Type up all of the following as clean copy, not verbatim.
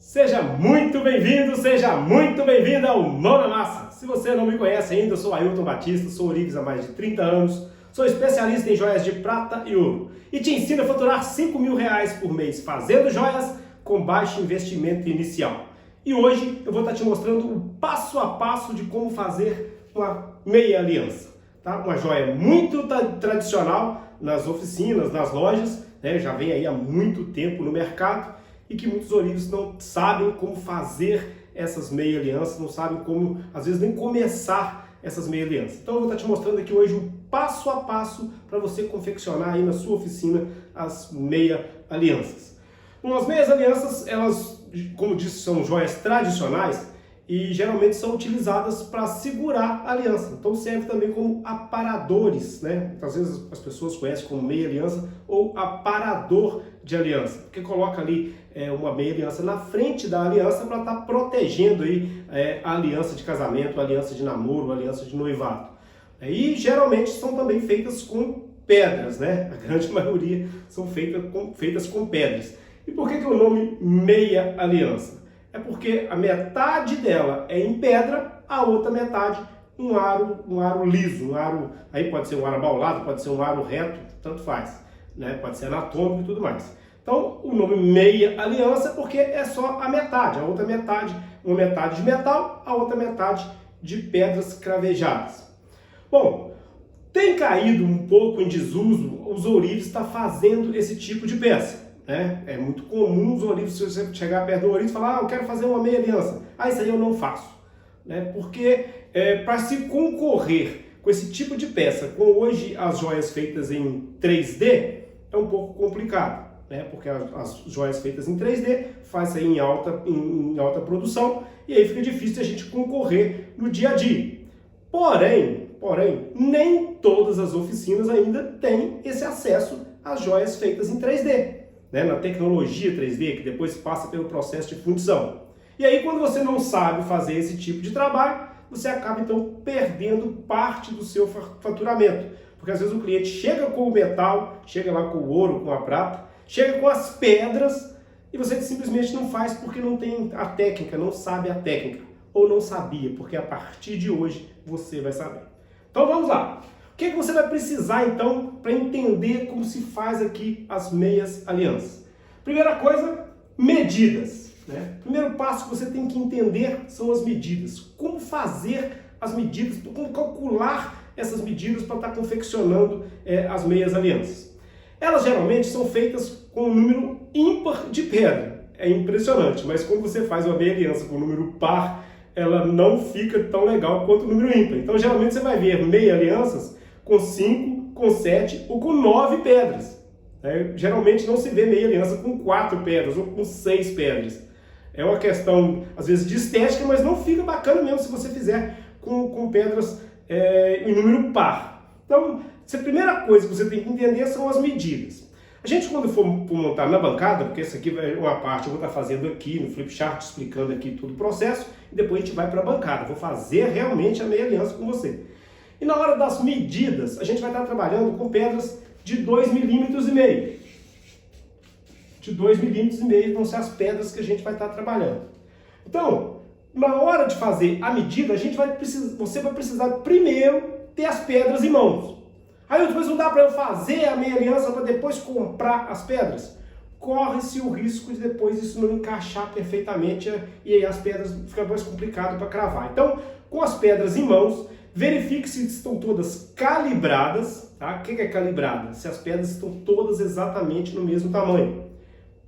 Seja muito bem-vindo, seja muito bem-vinda ao Mão na Massa. Se você não me conhece ainda, eu sou Ailton Batista, sou Orives há mais de 30 anos, sou especialista em joias de prata e ouro e te ensino a faturar R$ 5.000 por mês fazendo joias com baixo investimento inicial. E hoje eu vou estar te mostrando o passo a passo de como fazer uma meia aliança. Tá? Uma joia muito tradicional nas oficinas, nas lojas, né? Já vem aí há muito tempo no mercado, e que muitos ourives não sabem como fazer essas meia alianças, não sabem como, às vezes, nem começar essas meia alianças. Então eu vou estar te mostrando aqui hoje um passo a passo para você confeccionar aí na sua oficina as meia alianças. Bom, as meias alianças, elas, como disse, são joias tradicionais e geralmente são utilizadas para segurar a aliança. Então serve também como aparadores, né? Às vezes as pessoas conhecem como meia aliança ou aparador de aliança, porque coloca ali uma meia aliança na frente da aliança para estar protegendo aí a aliança de casamento, a aliança de namoro, a aliança de noivado. E geralmente são também feitas com pedras, né? A grande maioria são feitas com pedras. E por que o nome meia aliança? É porque a metade dela é em pedra, a outra metade um aro liso, aí pode ser um aro abaulado, pode ser um aro reto, tanto faz, né? Pode ser anatômico e tudo mais. Então o nome meia aliança é porque é só a metade, uma metade de metal, a outra metade de pedras cravejadas. Bom, tem caído um pouco em desuso os ourives estar fazendo esse tipo de peça. É muito comum os ourives, se você chegar perto do ourive e falar, eu quero fazer uma meia aliança. Isso aí eu não faço. Porque para se concorrer com esse tipo de peça, com hoje as joias feitas em 3D, é um pouco complicado. Porque as joias feitas em 3D faz aí em alta produção e aí fica difícil a gente concorrer no dia a dia. Porém, nem todas as oficinas ainda têm esse acesso às joias feitas em 3D. Na tecnologia 3D, que depois passa pelo processo de fundição. E aí, quando você não sabe fazer esse tipo de trabalho, você acaba, então, perdendo parte do seu faturamento. Porque, às vezes, o cliente chega com o metal, chega lá com o ouro, com a prata, chega com as pedras, e você simplesmente não faz porque não tem a técnica, não sabe a técnica. Ou não sabia, porque a partir de hoje você vai saber. Então, vamos lá. O que você vai precisar, então, para entender como se faz aqui as meias alianças? Primeira coisa, medidas. Primeiro passo que você tem que entender são as medidas. Como fazer as medidas, como calcular essas medidas para estar confeccionando as meias alianças. Elas geralmente são feitas com um número ímpar de pedra. É impressionante, mas quando você faz uma meia aliança com um número par, ela não fica tão legal quanto o número ímpar. Então, geralmente você vai ver meia alianças com 5, com 7 ou com 9 pedras. Geralmente não se vê meia aliança com 4 pedras ou com 6 pedras. É uma questão, às vezes, de estética, mas não fica bacana mesmo se você fizer com pedras em número par. Então, a primeira coisa que você tem que entender são as medidas. A gente, quando for montar na bancada, porque essa aqui é uma parte eu vou estar fazendo aqui no Flipchart, explicando aqui todo o processo, e depois a gente vai para a bancada. Vou fazer realmente a meia aliança com você. E na hora das medidas, a gente vai estar trabalhando com pedras de 2,5 mm. De 2,5 mm vão ser as pedras que a gente vai estar trabalhando. Então, na hora de fazer a medida, você vai precisar primeiro ter as pedras em mãos. Aí depois não dá para eu fazer a meia aliança para depois comprar as pedras? Corre-se o risco de depois isso não encaixar perfeitamente e aí as pedras ficam mais complicado para cravar. Então, com as pedras em mãos, verifique se estão todas calibradas. Tá? O que é calibrada? Se as pedras estão todas exatamente no mesmo tamanho.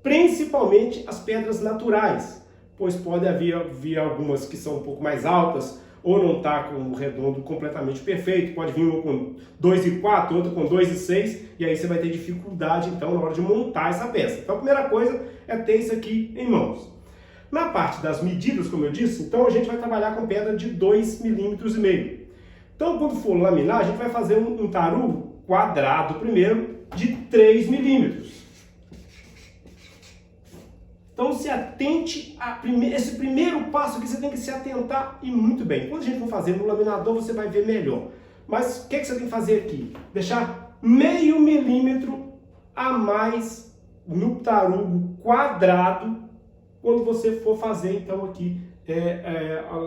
Principalmente as pedras naturais, pois pode haver algumas que são um pouco mais altas ou não está com o redondo completamente perfeito. Pode vir uma com 2,4, outra com 2,6 e aí você vai ter dificuldade então na hora de montar essa peça. Então a primeira coisa é ter isso aqui em mãos. Na parte das medidas, como eu disse, então a gente vai trabalhar com pedra de 2,5 mm. Então, quando for laminar, a gente vai fazer um tarugo quadrado primeiro de 3 milímetros. Então, se atente esse primeiro passo aqui, você tem que se atentar e muito bem. Quando a gente for fazer no laminador, você vai ver melhor. Mas o que você tem que fazer aqui? Deixar meio milímetro a mais no tarugo quadrado quando você for fazer então aqui,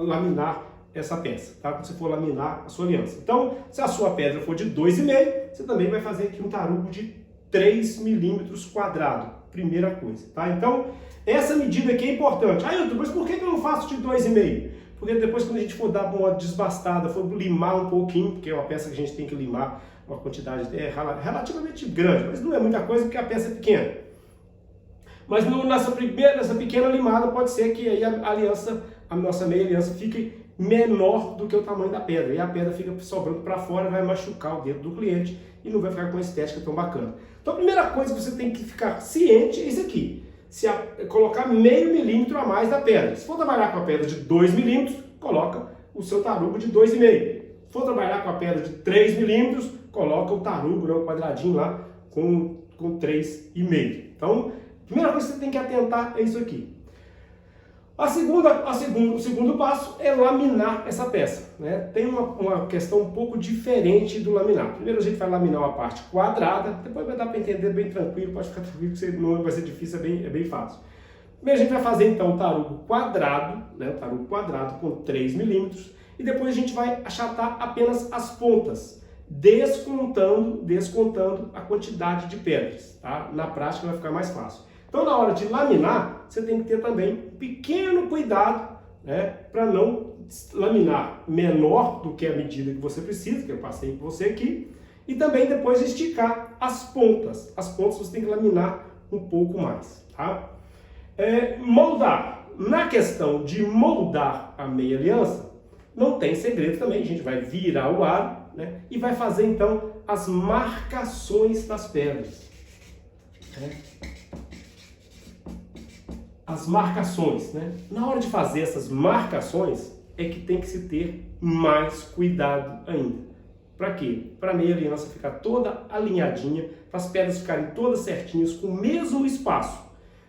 laminar essa peça, tá? Quando você for laminar a sua aliança. Então, se a sua pedra for de 2,5, você também vai fazer aqui um tarugo de 3 milímetros quadrado, primeira coisa, tá? Então, essa medida aqui é importante. Ailton, mas por que eu não faço de 2,5? Porque depois, quando a gente for dar uma desbastada, for limar um pouquinho, porque é uma peça que a gente tem que limar uma quantidade relativamente grande, mas não é muita coisa porque a peça é pequena. Mas nessa pequena limada pode ser que aí a nossa meia aliança fique menor do que o tamanho da pedra. E a pedra fica sobrando para fora, vai machucar o dedo do cliente e não vai ficar com uma estética tão bacana. Então a primeira coisa que você tem que ficar ciente é isso aqui. Colocar meio milímetro a mais da pedra. Se for trabalhar com a pedra de 2 milímetros, coloca o seu tarugo de 2,5. Se for trabalhar com a pedra de 3 milímetros, coloca o tarugo, né, o quadradinho lá, com 3,5. Então, a primeira coisa que você tem que atentar é isso aqui. O segundo passo é laminar essa peça, né? Tem uma questão um pouco diferente do laminar. Primeiro a gente vai laminar uma parte quadrada, depois vai dar para entender bem tranquilo, pode ficar tranquilo que não vai ser difícil, é bem fácil. Primeiro a gente vai fazer então o tarugo quadrado, né? O tarugo quadrado com 3 milímetros, e depois a gente vai achatar apenas as pontas, descontando a quantidade de pedras, tá? Na prática vai ficar mais fácil. Então, na hora de laminar, você tem que ter também um pequeno cuidado, né, para não laminar menor do que a medida que você precisa, que eu passei com você aqui, e também depois esticar as pontas. As pontas você tem que laminar um pouco mais, tá? Moldar. Na questão de moldar a meia aliança, não tem segredo também. A gente vai virar o aro, né, e vai fazer então as marcações das pedras, né? As marcações, né? Na hora de fazer essas marcações é que tem que se ter mais cuidado ainda. Para quê? Para a meia aliança ficar toda alinhadinha, para as pedras ficarem todas certinhas, com o mesmo espaço.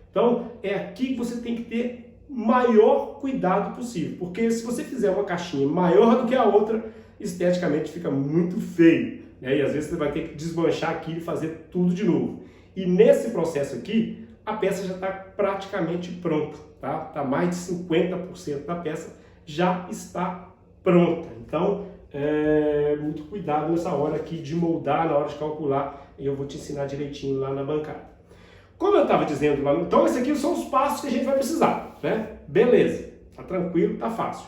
Então, é aqui que você tem que ter maior cuidado possível, porque se você fizer uma caixinha maior do que a outra, esteticamente fica muito feio, né? E às vezes você vai ter que desmanchar aqui e fazer tudo de novo. E nesse processo aqui, a peça já está praticamente pronta, tá? Tá mais de 50% da peça já está pronta. Então, muito cuidado nessa hora aqui de moldar, na hora de calcular, e eu vou te ensinar direitinho lá na bancada. Como eu estava dizendo lá, então esses aqui são os passos que a gente vai precisar, né? Beleza, tá tranquilo, tá fácil.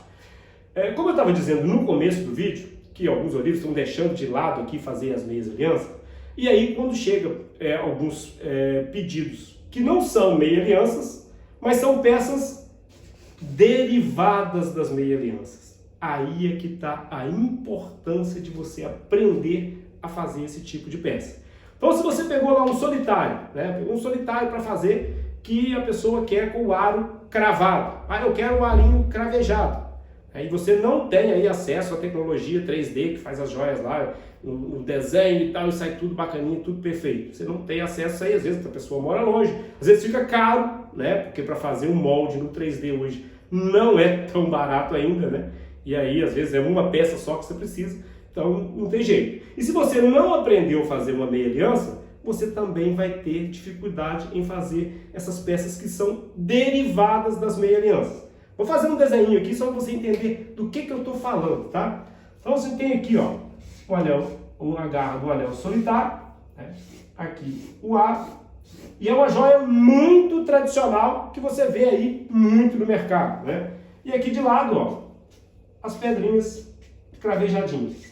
Como eu estava dizendo no começo do vídeo, que alguns olivos estão deixando de lado aqui fazer as meias alianças, e aí quando chega alguns pedidos que não são meia alianças, mas são peças derivadas das meia alianças. Aí é que está a importância de você aprender a fazer esse tipo de peça. Então, se você pegou lá um solitário, né? Pegou um solitário para fazer que a pessoa quer com o aro cravado. Eu quero o arinho cravejado. Aí você não tem aí acesso à tecnologia 3D que faz as joias lá, no desenho e tal, e sai tudo bacaninho, tudo perfeito. Você não tem acesso aí, às vezes a pessoa mora longe, às vezes fica caro, né? Porque para fazer um molde no 3D hoje não é tão barato ainda, né? E aí, às vezes, é uma peça só que você precisa, então não tem jeito. E se você não aprendeu a fazer uma meia aliança, você também vai ter dificuldade em fazer essas peças que são derivadas das meia alianças. Vou fazer um desenho aqui só para você entender do que eu estou falando, tá? Então você tem aqui, ó, um anel, uma garra do anel solitário, né? Aqui o aro, e é uma joia muito tradicional que você vê aí muito no mercado, né? E aqui de lado, ó, as pedrinhas cravejadinhas.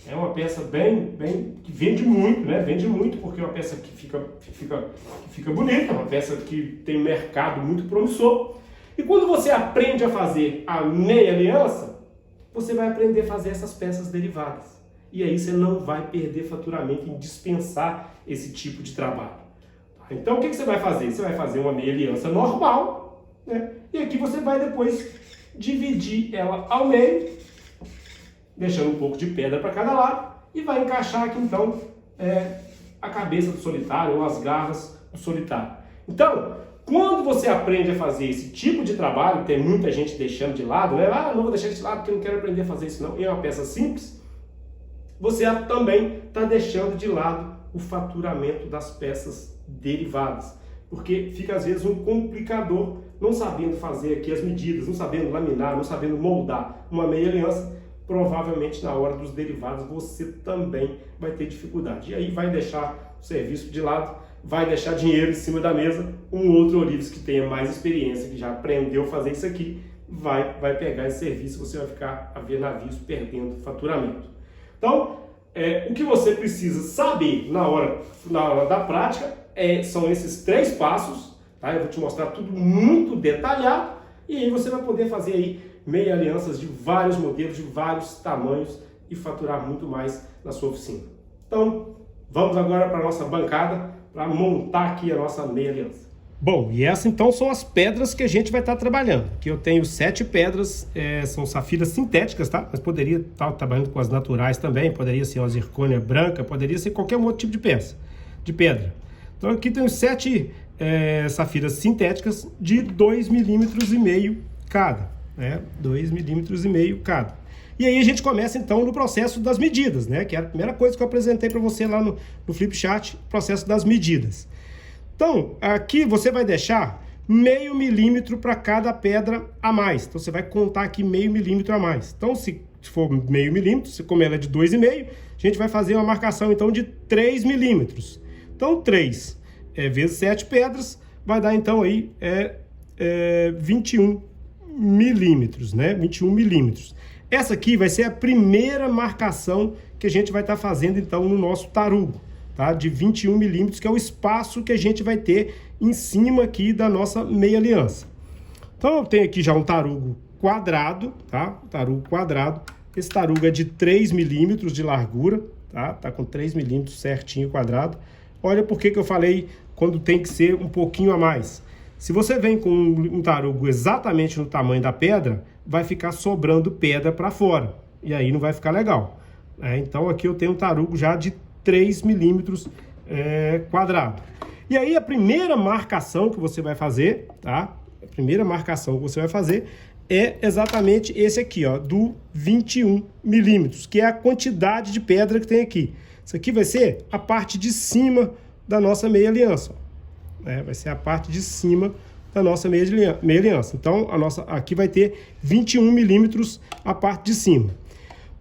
É uma peça bem que vende muito, né? Vende muito porque é uma peça que fica bonita, uma peça que tem mercado muito promissor. E quando você aprende a fazer a meia aliança, você vai aprender a fazer essas peças derivadas. E aí você não vai perder faturamento em dispensar esse tipo de trabalho. Então o que você vai fazer? Você vai fazer uma meia aliança normal, né? E aqui você vai depois dividir ela ao meio, deixando um pouco de pedra para cada lado, e vai encaixar aqui então a cabeça do solitário ou as garras do solitário. Então, quando você aprende a fazer esse tipo de trabalho, tem muita gente deixando de lado, né? Não vou deixar de lado porque eu não quero aprender a fazer isso não, e é uma peça simples, você também está deixando de lado o faturamento das peças derivadas, porque fica às vezes um complicador não sabendo fazer aqui as medidas, não sabendo laminar, não sabendo moldar uma meia aliança. Provavelmente na hora dos derivados você também vai ter dificuldade. E aí vai deixar o serviço de lado, vai deixar dinheiro em cima da mesa. Um outro ourives que tenha mais experiência, que já aprendeu a fazer isso aqui, vai pegar esse serviço, você vai ficar a ver navios perdendo faturamento. Então, o que você precisa saber na hora da prática são esses 3 passos, tá? Eu vou te mostrar tudo muito detalhado e aí você vai poder fazer aí meia alianças de vários modelos, de vários tamanhos e faturar muito mais na sua oficina. Então, vamos agora para a nossa bancada para montar aqui a nossa meia aliança. Bom, e essas então são as pedras que a gente vai estar trabalhando. Aqui eu tenho 7 pedras, são safiras sintéticas, tá? Mas poderia estar trabalhando com as naturais também, poderia ser uma zircônia branca, poderia ser qualquer outro tipo de pedra. Então aqui tenho 7 safiras sintéticas de 2,5 mm cada, né? 2,5 mm cada. E aí a gente começa então no processo das medidas, né? Que é a primeira coisa que eu apresentei para você lá no Flipchart, o processo das medidas. Então, aqui você vai deixar 0,5 milímetro para cada pedra a mais. Então, você vai contar aqui 0,5 milímetro a mais. Então, se for 0,5 milímetro, como ela é de 2,5, a gente vai fazer uma marcação, então, de 3 milímetros. Então, 3 vezes 7 pedras vai dar, então, aí 21 milímetros, né? 21 milímetros. Essa aqui vai ser a primeira marcação que a gente vai estar fazendo, então, no nosso tarugo. Tá? De 21 milímetros, que é o espaço que a gente vai ter em cima aqui da nossa meia aliança. Então eu tenho aqui já um tarugo quadrado, tá? Tarugo quadrado. Esse tarugo é de 3 milímetros de largura, tá? Tá com 3 milímetros certinho quadrado. Olha por que eu falei quando tem que ser um pouquinho a mais. Se você vem com um tarugo exatamente no tamanho da pedra, vai ficar sobrando pedra para fora. E aí não vai ficar legal. Então aqui eu tenho um tarugo já de 3 milímetros quadrado. E aí a primeira marcação que você vai fazer, tá? A primeira marcação que você vai fazer é exatamente esse aqui, ó, do 21 milímetros, que é a quantidade de pedra que tem aqui. Isso aqui vai ser a parte de cima da nossa meia aliança, ó. Vai ser a parte de cima da nossa meia aliança. Então, aqui vai ter 21 milímetros a parte de cima.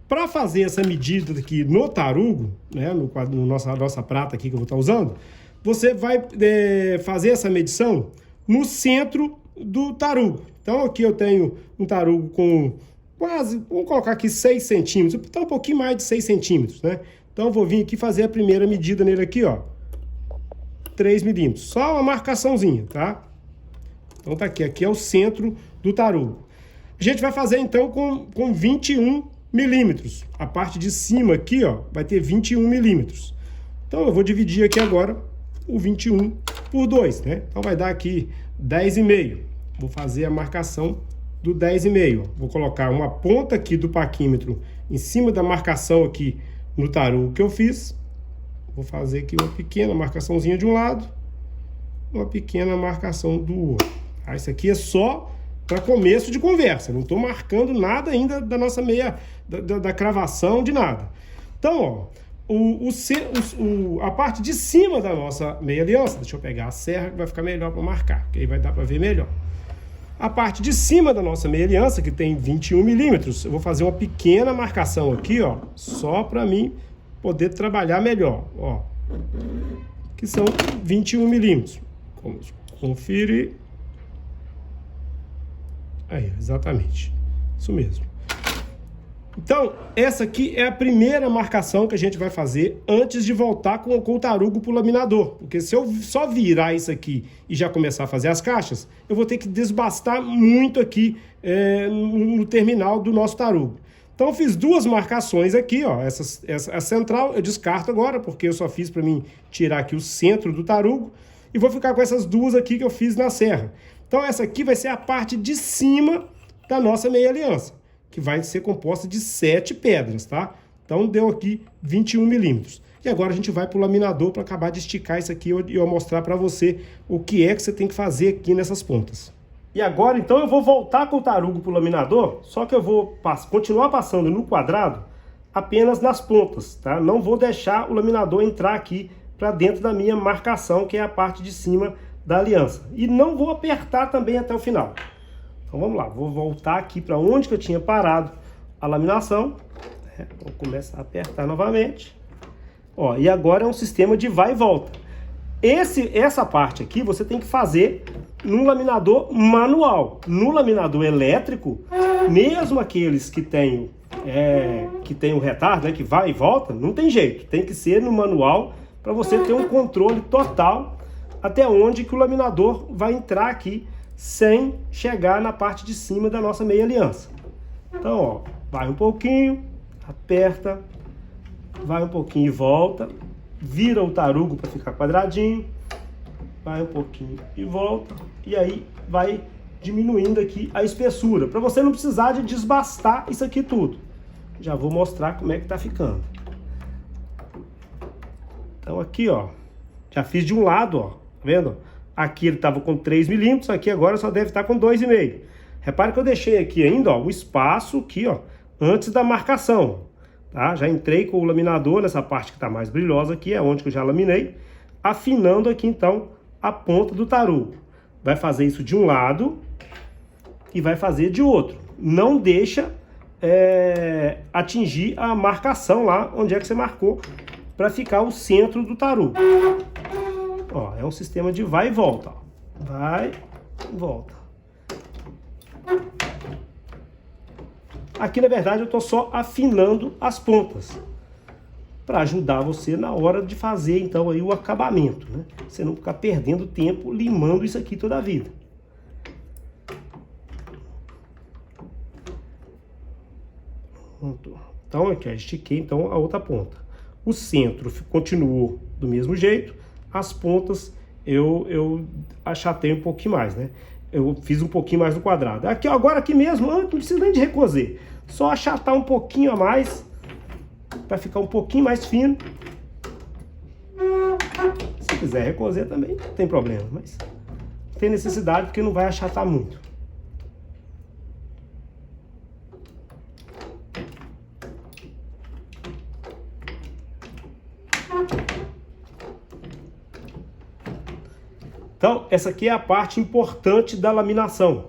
Para fazer essa medida aqui no tarugo, né, nossa prata aqui que eu vou estar usando, você vai fazer essa medição no centro do tarugo. Então aqui eu tenho um tarugo com quase, vamos colocar aqui 6 centímetros, então um pouquinho mais de 6 centímetros, né? Então eu vou vir aqui fazer a primeira medida nele aqui, ó, 3 milímetros, só uma marcaçãozinha, tá? Então tá aqui é o centro do tarugo. A gente vai fazer então com 21 milímetros. A parte de cima aqui, ó, vai ter 21 milímetros. Então eu vou dividir aqui agora o 21 por 2, né? Então vai dar aqui 10,5. Vou fazer a marcação do 10,5. Vou colocar uma ponta aqui do paquímetro em cima da marcação aqui no tarugo que eu fiz. Vou fazer aqui uma pequena marcaçãozinha de um lado, uma pequena marcação do outro. Isso aqui é só para começo de conversa, não estou marcando nada ainda da nossa meia, da cravação, de nada. Então, ó, a parte de cima da nossa meia aliança, deixa eu pegar a serra que vai ficar melhor para marcar, que aí vai dar para ver melhor. A parte de cima da nossa meia aliança, que tem 21 milímetros, eu vou fazer uma pequena marcação aqui, ó, só para mim poder trabalhar melhor, ó, que são 21 milímetros. Vamos conferir. Aí, exatamente. Isso mesmo. Então, essa aqui é a primeira marcação que a gente vai fazer antes de voltar com o tarugo para o laminador. Porque se eu só virar isso aqui e já começar a fazer as caixas, eu vou ter que desbastar muito aqui no terminal do nosso tarugo. Então, eu fiz 2 marcações aqui, ó. Essa central eu descarto agora, porque eu só fiz para mim tirar aqui o centro do tarugo. E vou ficar com essas 2 aqui que eu fiz na serra. Então essa aqui vai ser a parte de cima da nossa meia aliança, que vai ser composta de 7 pedras, tá? Então deu aqui 21 milímetros. E agora a gente vai para o laminador para acabar de esticar isso aqui e eu mostrar para você o que é que você tem que fazer aqui nessas pontas. E agora então eu vou voltar com o tarugo para o laminador, só que eu vou continuar passando no quadrado apenas nas pontas, tá? Não vou deixar o laminador entrar aqui para dentro da minha marcação, que é a parte de cima da aliança. E não vou apertar também até o final. Então vamos lá, vou voltar aqui para onde que eu tinha parado a laminação. Vou começar a apertar novamente. Ó, e agora é um sistema de vai e volta. Essa parte aqui você tem que fazer num laminador manual. No laminador elétrico, mesmo aqueles que tem o retardo, né, que vai e volta, não tem jeito. Tem que ser no manual para você ter um controle total até onde que o laminador vai entrar aqui sem chegar na parte de cima da nossa meia aliança. Então, ó, vai um pouquinho, aperta, vai um pouquinho e volta, vira o tarugo para ficar quadradinho, vai um pouquinho e volta, e aí vai diminuindo aqui a espessura, para você não precisar de desbastar isso aqui tudo. Já vou mostrar como é que tá ficando. Então aqui, ó, já fiz de um lado, ó, tá vendo? Aqui ele tava com 3 milímetros, aqui agora só deve estar com 2,5. Repare que eu deixei aqui ainda, ó, o espaço aqui, ó, antes da marcação, tá? Já entrei com o laminador nessa parte que tá mais brilhosa aqui, é onde que eu já laminei, afinando aqui então a ponta do tarugo. Vai fazer isso de um lado e vai fazer de outro. Não deixa atingir a marcação lá onde é que você marcou para ficar o centro do tarugo. Ó, é um sistema de vai e volta, ó. Vai e volta. Aqui na verdade eu tô só afinando as pontas para ajudar você na hora de fazer então aí o acabamento, né? Você não ficar perdendo tempo limando isso aqui toda a vida. Então aqui, estiquei então a outra ponta. O centro continuou do mesmo jeito, as pontas eu achatei um pouquinho mais, né? Eu fiz um pouquinho mais do quadrado. Aqui, agora aqui mesmo, não precisa nem de recoser. Só achatar um pouquinho a mais, para ficar um pouquinho mais fino. Se quiser recoser também, não tem problema, mas não tem necessidade porque não vai achatar muito. Então, essa aqui é a parte importante da laminação.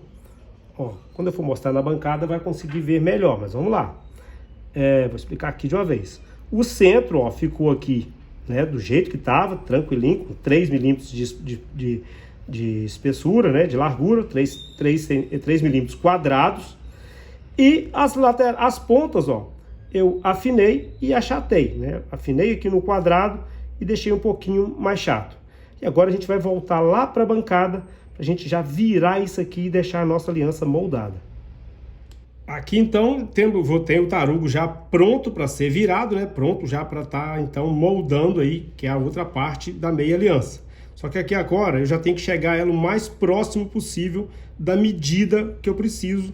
Ó, quando eu for mostrar na bancada, vai conseguir ver melhor, mas vamos lá. Vou explicar aqui de uma vez. O centro, ó, ficou aqui, né, do jeito que estava, tranquilinho, com 3 milímetros de espessura, né, de largura, 3 milímetros quadrados. E as pontas, ó, eu afinei e achatei, né? Afinei aqui no quadrado e deixei um pouquinho mais chato. E agora a gente vai voltar lá para a bancada, para a gente já virar isso aqui e deixar a nossa aliança moldada. Aqui então vou ter o tarugo já pronto para ser virado, né? Pronto já para estar então moldando aí, que é a outra parte da meia aliança. Só que aqui agora eu já tenho que chegar ela o mais próximo possível da medida que eu preciso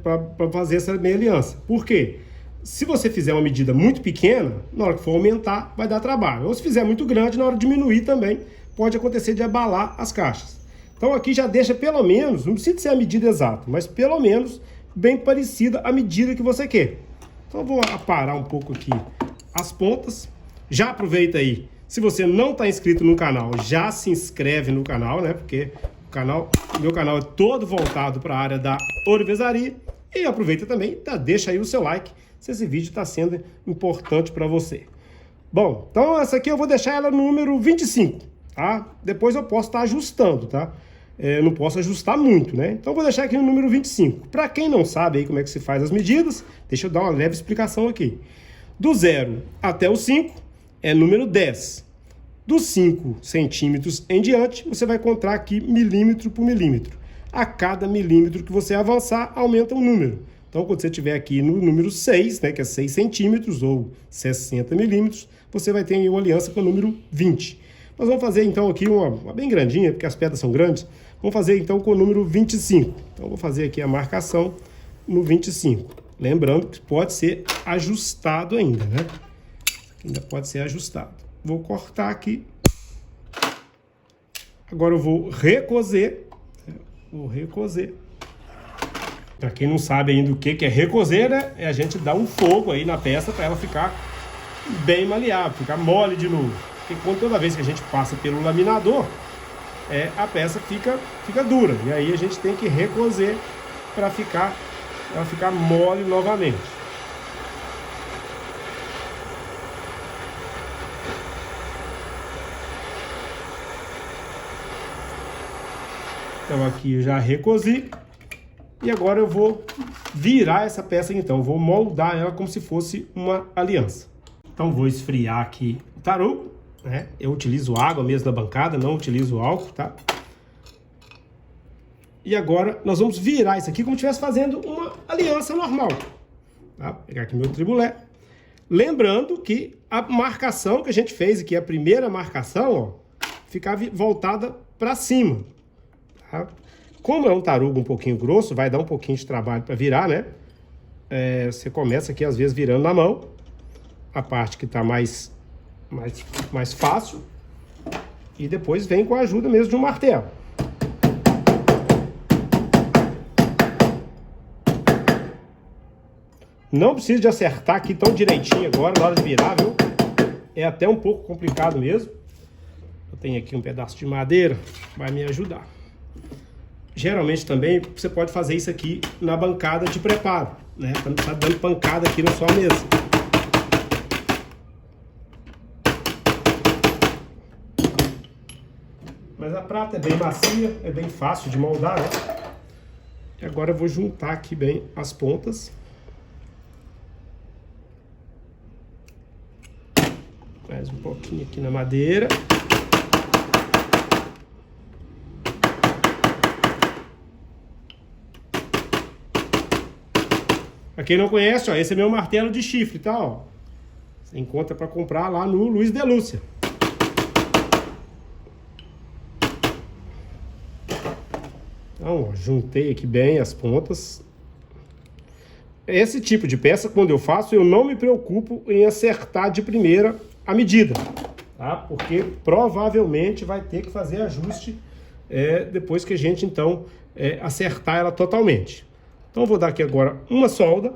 para fazer essa meia aliança. Por quê? Se você fizer uma medida muito pequena, na hora que for aumentar, vai dar trabalho. Ou se fizer muito grande, na hora de diminuir também, pode acontecer de abalar as caixas. Então aqui já deixa pelo menos, não precisa ser a medida exata, mas pelo menos bem parecida a medida que você quer. Então eu vou aparar um pouco aqui as pontas. Já aproveita aí, se você não está inscrito no canal, já se inscreve no canal, né? Porque meu canal é todo voltado para a área da ourivesaria. E aproveita também, deixa aí o seu like, se esse vídeo está sendo importante para você. Bom, então essa aqui eu vou deixar ela no número 25, tá? Depois eu posso estar ajustando, tá? Não posso ajustar muito, né? Então eu vou deixar aqui no número 25. Para quem não sabe aí como é que se faz as medidas, deixa eu dar uma leve explicação aqui. Do 0 até o 5 é número 10. Dos 5 centímetros em diante, você vai contar aqui milímetro por milímetro. A cada milímetro que você avançar, aumenta o número. Então, quando você estiver aqui no número 6, né, que é 6 centímetros ou 60 milímetros, você vai ter aí uma aliança com o número 20. Nós vamos fazer, então, aqui uma bem grandinha, porque as pedras são grandes. Vamos fazer, então, com o número 25. Então, eu vou fazer aqui a marcação no 25. Lembrando que pode ser ajustado ainda, né? Ainda pode ser ajustado. Vou cortar aqui. Agora eu vou recoser. Para quem não sabe ainda o que é recoser, né? É a gente dar um fogo aí na peça para ela ficar bem maleável, ficar mole de novo. porque toda vez que a gente passa pelo laminador, a peça fica dura. E aí a gente tem que recozer para ficar mole novamente. Então aqui eu já recozi. E agora eu vou virar essa peça então. Vou moldar ela como se fosse uma aliança. Então vou esfriar aqui o tarugo, né? Eu utilizo água mesmo na bancada, não utilizo álcool, tá? E agora nós vamos virar isso aqui como se estivesse fazendo uma aliança normal. Tá? Vou pegar aqui meu tribulé. Lembrando que a marcação que a gente fez aqui, a primeira marcação, ó, ficava voltada para cima. Tá? Como é um tarugo um pouquinho grosso, vai dar um pouquinho de trabalho para virar, né? Você começa aqui às vezes virando na mão. A parte que está mais fácil. E depois vem com a ajuda mesmo de um martelo. Não precisa de acertar aqui tão direitinho agora na hora de virar, viu? É até um pouco complicado mesmo. Eu tenho aqui um pedaço de madeira, vai me ajudar. Geralmente também você pode fazer isso aqui na bancada de preparo, né? Tá dando pancada aqui na sua mesa. Mas a prata é bem macia, é bem fácil de moldar, né? E agora eu vou juntar aqui bem as pontas. Mais um pouquinho aqui na madeira. Pra quem não conhece, ó, esse é meu martelo de chifre, tá? Ó. Você encontra para comprar lá no Luiz de Lúcia. Então, ó, juntei aqui bem as pontas. Esse tipo de peça, quando eu faço, eu não me preocupo em acertar de primeira a medida, tá? Porque provavelmente vai ter que fazer ajuste depois que a gente, então, acertar ela totalmente. Então, eu vou dar aqui agora uma solda.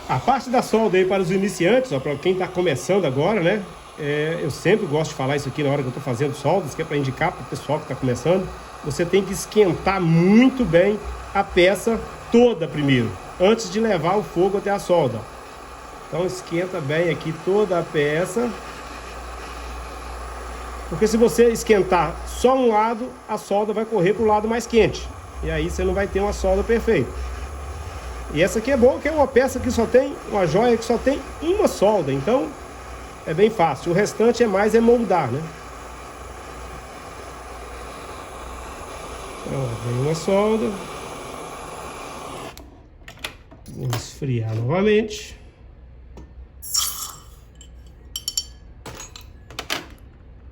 A parte da solda aí para os iniciantes, ó, para quem está começando agora, né? Eu sempre gosto de falar isso aqui na hora que eu estou fazendo soldas, que é para indicar para o pessoal que está começando. Você tem que esquentar muito bem a peça toda primeiro, antes de levar o fogo até a solda. Então esquenta bem aqui toda a peça. Porque se você esquentar só um lado, a solda vai correr para o lado mais quente. E aí você não vai ter uma solda perfeita. E essa aqui é boa, que é uma peça que só tem, uma joia que só tem uma solda. Então é bem fácil. O restante é moldar, né? Então, vem uma solda. Vou esfriar novamente.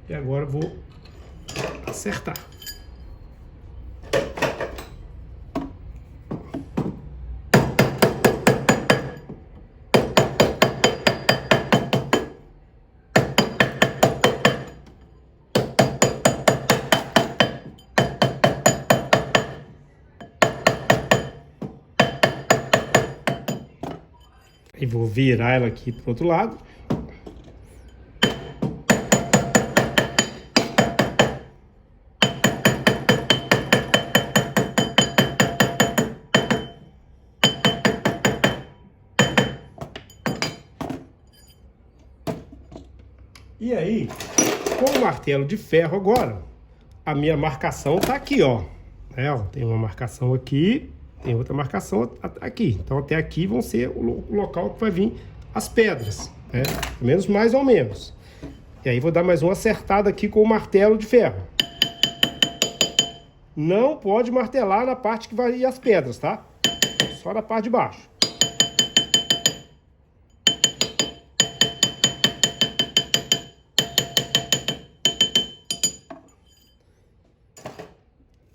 E agora eu vou acertar. E vou virar ela aqui pro outro lado. E aí, com o martelo de ferro agora, a minha marcação tá aqui, ó. Tem uma marcação aqui. Tem outra marcação aqui. Então até aqui vão ser o local que vai vir as pedras, né? Menos mais ou menos. E aí vou dar mais uma acertada aqui com o martelo de ferro. Não pode martelar na parte que vai ir as pedras, tá? Só na parte de baixo.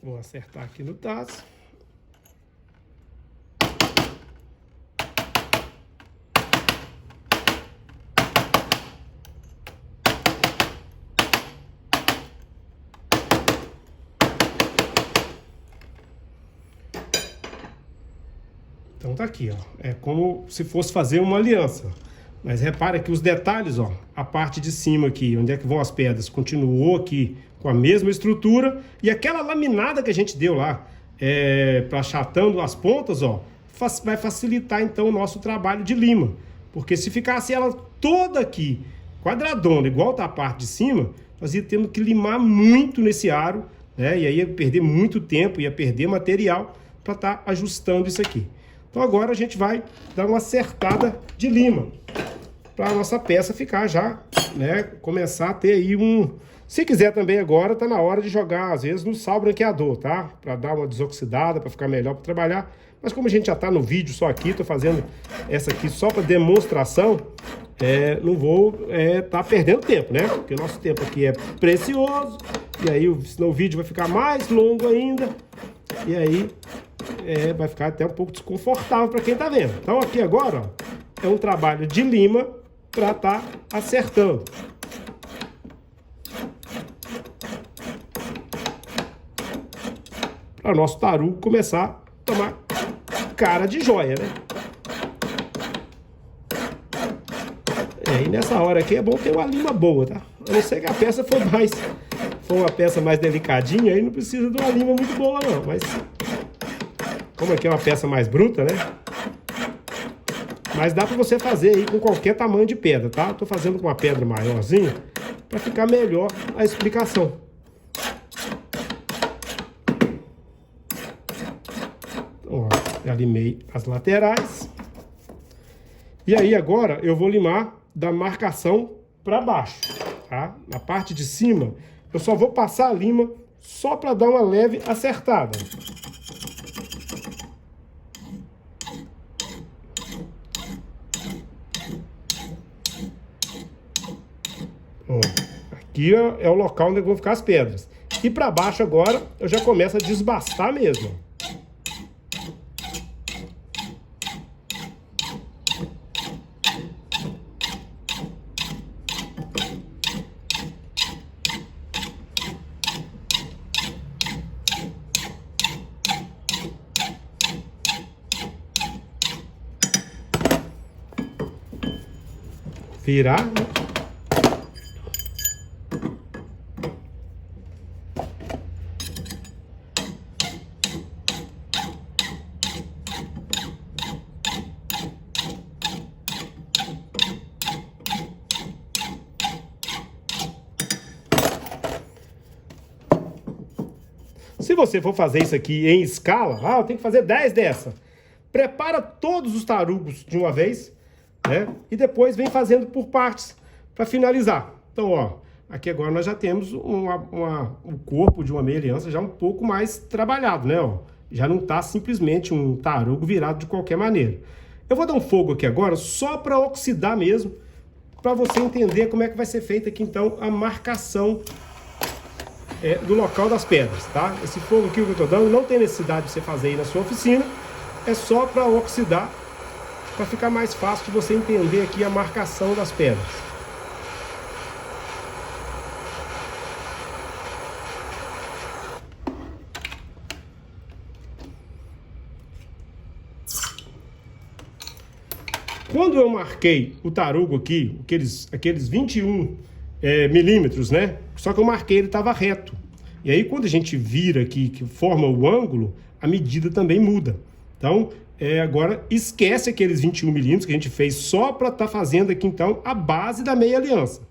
Vou acertar aqui no tacho. Então tá aqui, ó. É como se fosse fazer uma aliança. Mas repara que os detalhes, ó, a parte de cima aqui, onde é que vão as pedras, continuou aqui com a mesma estrutura. E aquela laminada que a gente deu lá, para achatando as pontas, ó, vai facilitar então o nosso trabalho de lima. Porque se ficasse ela toda aqui, quadradona, igual tá a parte de cima, nós ia tendo que limar muito nesse aro, né? E aí ia perder muito tempo, ia perder material para estar ajustando isso aqui. Então agora a gente vai dar uma acertada de lima para a nossa peça ficar já, né, começar a ter aí um... Se quiser também agora, tá na hora de jogar, às vezes, no sal branqueador, tá? Para dar uma desoxidada, para ficar melhor para trabalhar. Mas como a gente já tá no vídeo só aqui, tô fazendo essa aqui só para demonstração, não vou tá perdendo tempo, né? Porque o nosso tempo aqui é precioso, e aí senão o vídeo vai ficar mais longo ainda, e aí... vai ficar até um pouco desconfortável para quem tá vendo. Então aqui agora, ó, é um trabalho de lima para tá acertando. Para o nosso tarugo começar a tomar cara de joia, né? E nessa hora aqui é bom ter uma lima boa, tá? A não ser que a peça for uma peça mais delicadinha, aí não precisa de uma lima muito boa não, mas... Como aqui é uma peça mais bruta, né? Mas dá pra você fazer aí com qualquer tamanho de pedra, tá? Eu tô fazendo com uma pedra maiorzinha pra ficar melhor a explicação. Então, ó, já limei as laterais. E aí agora eu vou limar da marcação pra baixo, tá? Na parte de cima eu só vou passar a lima só pra dar uma leve acertada. Aqui é o local onde vão ficar as pedras. E para baixo agora eu já começo a desbastar mesmo. Virar, né? Se você for fazer isso aqui em escala, eu tenho que fazer 10 dessa. Prepara todos os tarugos de uma vez, né? E depois vem fazendo por partes para finalizar. Então, ó, aqui agora nós já temos o corpo de uma meia aliança já um pouco mais trabalhado, né? Ó, já não tá simplesmente um tarugo virado de qualquer maneira. Eu vou dar um fogo aqui agora só para oxidar mesmo, para você entender como é que vai ser feita aqui então a marcação do local das pedras, tá? Esse fogo aqui que eu tô dando não tem necessidade de você fazer aí na sua oficina, é só para oxidar, para ficar mais fácil de você entender aqui a marcação das pedras. Quando eu marquei o tarugo aqui, aqueles 21 milímetros, né? Só que eu marquei, ele estava reto. E aí quando a gente vira aqui, que forma o ângulo, a medida também muda. Então, agora esquece aqueles 21 milímetros que a gente fez só para estar fazendo aqui então a base da meia aliança.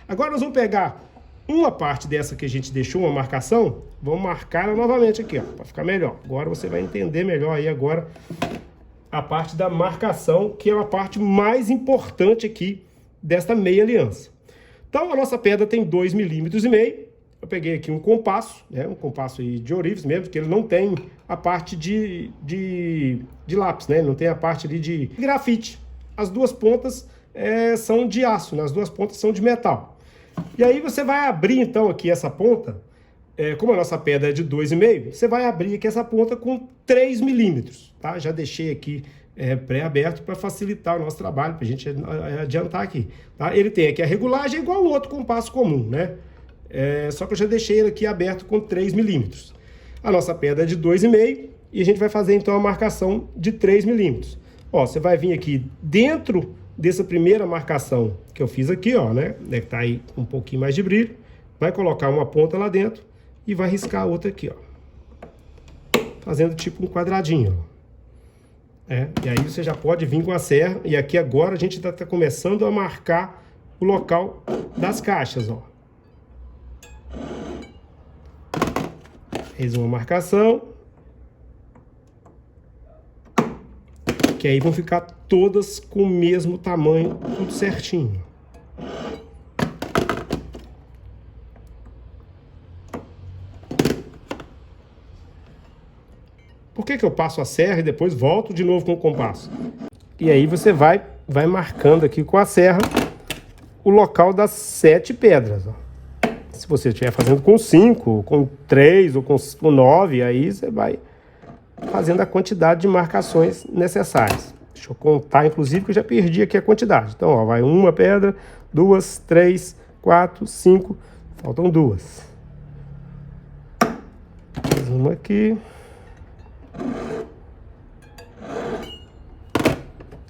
Agora nós vamos pegar uma parte dessa que a gente deixou uma marcação, vamos marcar ela novamente aqui, ó, para ficar melhor. Agora você vai entender melhor aí agora a parte da marcação, que é a parte mais importante aqui desta meia aliança. Então a nossa pedra tem 2,5 milímetros. Eu peguei aqui um compasso, né, um compasso aí de ourives mesmo, que ele não tem a parte de lápis, né, não tem a parte ali de grafite. As duas pontas são de aço, né, as duas pontas são de metal. E aí você vai abrir então aqui essa ponta, como a nossa pedra é de 2,5, você vai abrir aqui essa ponta com 3 milímetros, tá? Já deixei aqui pré-aberto para facilitar o nosso trabalho, para a gente adiantar aqui, tá? Ele tem aqui a regulagem igual o outro compasso comum, né? Só que eu já deixei ele aqui aberto com 3 milímetros. A nossa pedra é de 2,5, e a gente vai fazer então a marcação de 3 milímetros. Ó, você vai vir aqui dentro dessa primeira marcação que eu fiz aqui, ó, né? Deve estar aí com um pouquinho mais de brilho. Vai colocar uma ponta lá dentro e vai riscar a outra aqui, ó. Fazendo tipo um quadradinho, ó. E aí você já pode vir com a serra. E aqui agora a gente tá começando a marcar o local das caixas, ó. Fez uma marcação. Que aí vão ficar todas com o mesmo tamanho, tudo certinho. Por que eu passo a serra e depois volto de novo com o compasso? E aí você vai marcando aqui com a serra o local das 7 pedras, ó. Se você estiver fazendo com 5, com 3 ou com 9, aí você vai fazendo a quantidade de marcações necessárias. Deixa eu contar, inclusive, que eu já perdi aqui a quantidade. Então, ó, vai 1 pedra, 2, 3, 4, 5, faltam 2. Mais uma aqui.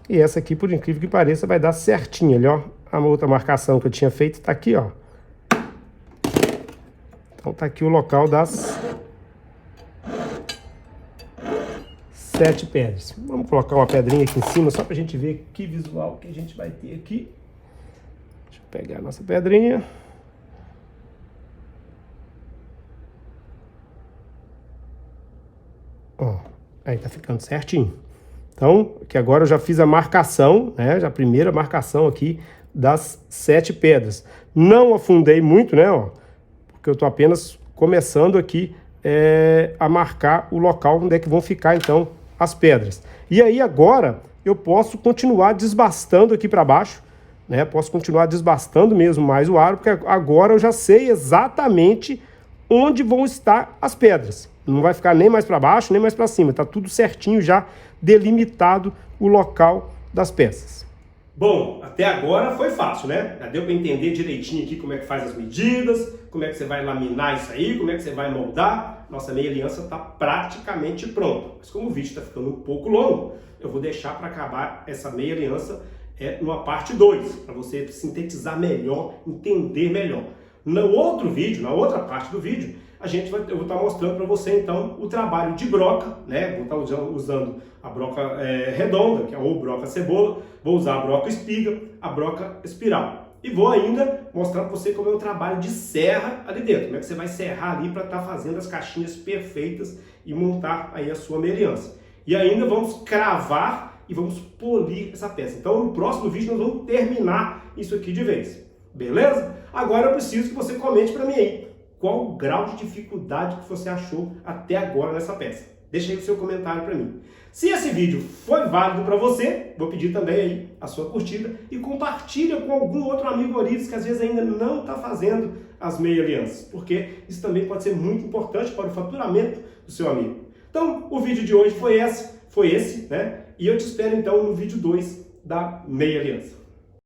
E essa aqui, por incrível que pareça, vai dar certinho ali, ó. A outra marcação que eu tinha feito tá aqui, ó. Então tá aqui o local das 7 pedras. Vamos colocar uma pedrinha aqui em cima, só pra gente ver que visual que a gente vai ter aqui. Deixa eu pegar a nossa pedrinha. Ó, aí tá ficando certinho. Então, que agora eu já fiz a marcação, né? Já a primeira marcação aqui das 7 pedras. Não afundei muito, né? Ó, porque eu tô apenas começando aqui a marcar o local onde é que vão ficar, então, as pedras. E aí agora eu posso continuar desbastando aqui para baixo, né? Posso continuar desbastando mesmo mais o aro, porque agora eu já sei exatamente onde vão estar as pedras. Não vai ficar nem mais para baixo, nem mais para cima. Tá tudo certinho já delimitado o local das peças. Bom, até agora foi fácil, né? Já deu para entender direitinho aqui como é que faz as medidas, como é que você vai laminar isso aí, como é que você vai moldar. Nossa meia aliança está praticamente pronta. Mas como o vídeo está ficando um pouco longo, eu vou deixar para acabar essa meia aliança numa parte 2, para você sintetizar melhor, entender melhor. No outro vídeo, na outra parte do vídeo, eu vou estar mostrando para você então o trabalho de broca, né? Vou estar usando a broca redonda, que é ou broca cebola, vou usar a broca espiga, a broca espiral. E vou ainda mostrar para você como é o trabalho de serra ali dentro, como é que você vai serrar ali para estar fazendo as caixinhas perfeitas e montar aí a sua meia aliança. E ainda vamos cravar e vamos polir essa peça. Então no próximo vídeo nós vamos terminar isso aqui de vez. Beleza? Agora eu preciso que você comente para mim aí qual o grau de dificuldade que você achou até agora nessa peça. Deixa aí o seu comentário para mim. Se esse vídeo foi válido para você, vou pedir também aí a sua curtida e compartilha com algum outro amigo Orives que às vezes ainda não está fazendo as meia alianças, porque isso também pode ser muito importante para o faturamento do seu amigo. Então, o vídeo de hoje foi esse, né? E eu te espero então no vídeo 2 da meia aliança.